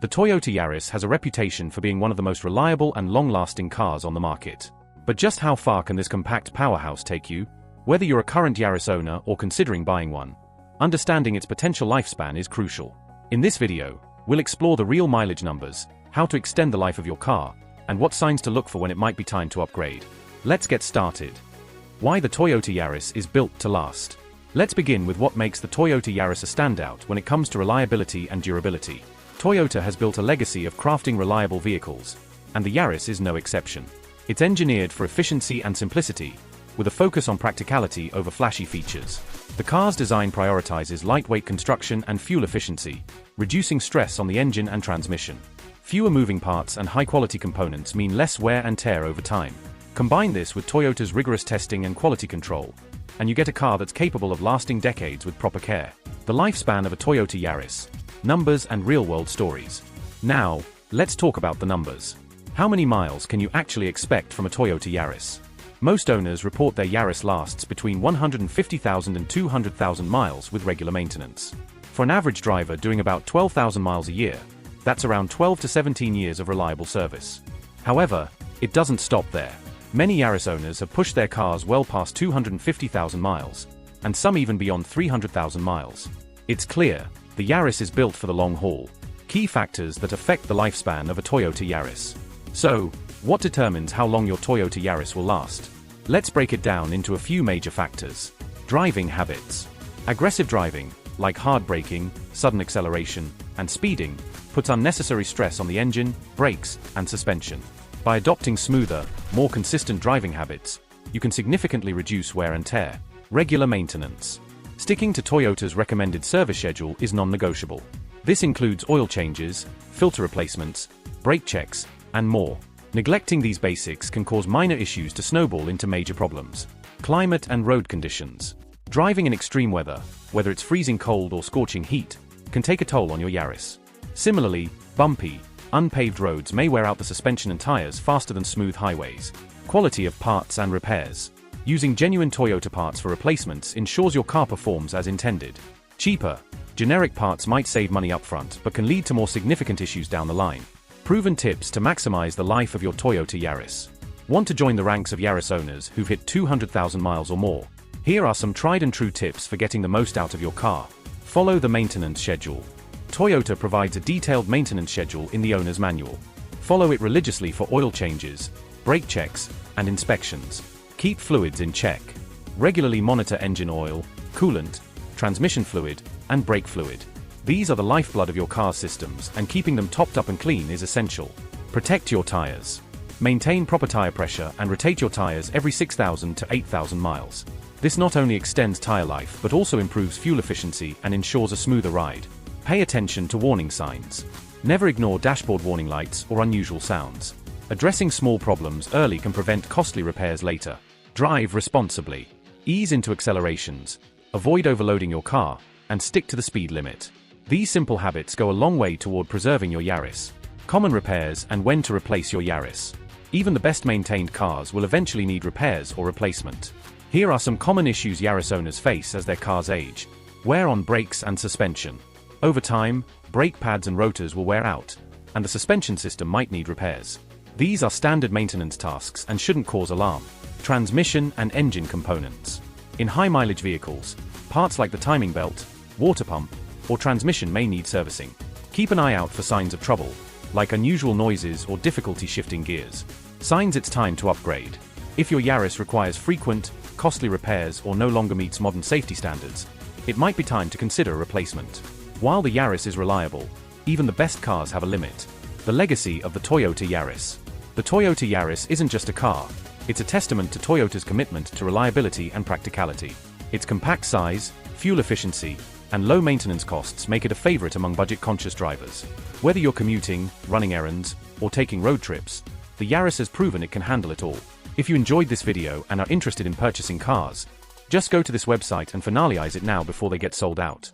The Toyota Yaris has a reputation for being one of the most reliable and long-lasting cars on the market. But just how far can this compact powerhouse take you? Whether you're a current Yaris owner or considering buying one, understanding its potential lifespan is crucial. In this video, we'll explore the real mileage numbers, how to extend the life of your car, and what signs to look for when it might be time to upgrade. Let's get started. Why the Toyota Yaris is built to last. Let's begin with what makes the Toyota Yaris a standout when it comes to reliability and durability. Toyota has built a legacy of crafting reliable vehicles, and the Yaris is no exception. It's engineered for efficiency and simplicity, with a focus on practicality over flashy features. The car's design prioritizes lightweight construction and fuel efficiency, reducing stress on the engine and transmission. Fewer moving parts and high-quality components mean less wear and tear over time. Combine this with Toyota's rigorous testing and quality control, and you get a car that's capable of lasting decades with proper care. The lifespan of a Toyota Yaris. Numbers and real-world stories. Now, let's talk about the numbers. How many miles can you actually expect from a Toyota Yaris? Most owners report their Yaris lasts between 150,000 and 200,000 miles with regular maintenance. For an average driver doing about 12,000 miles a year, that's around 12 to 17 years of reliable service. However, it doesn't stop there. Many Yaris owners have pushed their cars well past 250,000 miles, and some even beyond 300,000 miles. It's clear, the Yaris is built for the long haul. Key factors that affect the lifespan of a Toyota Yaris. So, what determines how long your Toyota Yaris will last? Let's break it down into a few major factors. Driving habits. Aggressive driving, like hard braking, sudden acceleration, and speeding, puts unnecessary stress on the engine, brakes, and suspension. By adopting smoother, more consistent driving habits, you can significantly reduce wear and tear. Regular maintenance. Sticking to Toyota's recommended service schedule is non-negotiable. This includes oil changes, filter replacements, brake checks, and more. Neglecting these basics can cause minor issues to snowball into major problems. Climate and road conditions. Driving in extreme weather, whether it's freezing cold or scorching heat, can take a toll on your Yaris. Similarly, bumpy, unpaved roads may wear out the suspension and tires faster than smooth highways. Quality of parts and repairs. Using genuine Toyota parts for replacements ensures your car performs as intended. Cheaper, generic parts might save money upfront but can lead to more significant issues down the line. Proven tips to maximize the life of your Toyota Yaris. Want to join the ranks of Yaris owners who've hit 200,000 miles or more? Here are some tried and true tips for getting the most out of your car. Follow the maintenance schedule. Toyota provides a detailed maintenance schedule in the owner's manual. Follow it religiously for oil changes, brake checks, and inspections. Keep fluids in check. Regularly monitor engine oil, coolant, transmission fluid, and brake fluid. These are the lifeblood of your car's systems, and keeping them topped up and clean is essential. Protect your tires. Maintain proper tire pressure and rotate your tires every 6,000 to 8,000 miles. This not only extends tire life but also improves fuel efficiency and ensures a smoother ride. Pay attention to warning signs. Never ignore dashboard warning lights or unusual sounds. Addressing small problems early can prevent costly repairs later. Drive responsibly. Ease into accelerations. Avoid overloading your car, and stick to the speed limit. These simple habits go a long way toward preserving your Yaris. Common repairs and when to replace your Yaris. Even the best maintained cars will eventually need repairs or replacement. Here are some common issues Yaris owners face as their cars age. Wear on brakes and suspension. Over time, brake pads and rotors will wear out, and the suspension system might need repairs. These are standard maintenance tasks and shouldn't cause alarm. Transmission and engine components. In high-mileage vehicles, parts like the timing belt, water pump, or transmission may need servicing. Keep an eye out for signs of trouble, like unusual noises or difficulty shifting gears. Signs it's time to upgrade. If your Yaris requires frequent, costly repairs or no longer meets modern safety standards, it might be time to consider a replacement. While the Yaris is reliable, even the best cars have a limit. The legacy of the Toyota Yaris. The Toyota Yaris isn't just a car, it's a testament to Toyota's commitment to reliability and practicality. Its compact size, fuel efficiency, and low maintenance costs make it a favorite among budget-conscious drivers. Whether you're commuting, running errands, or taking road trips, the Yaris has proven it can handle it all. If you enjoyed this video and are interested in purchasing cars, just go to this website and finalize it now before they get sold out.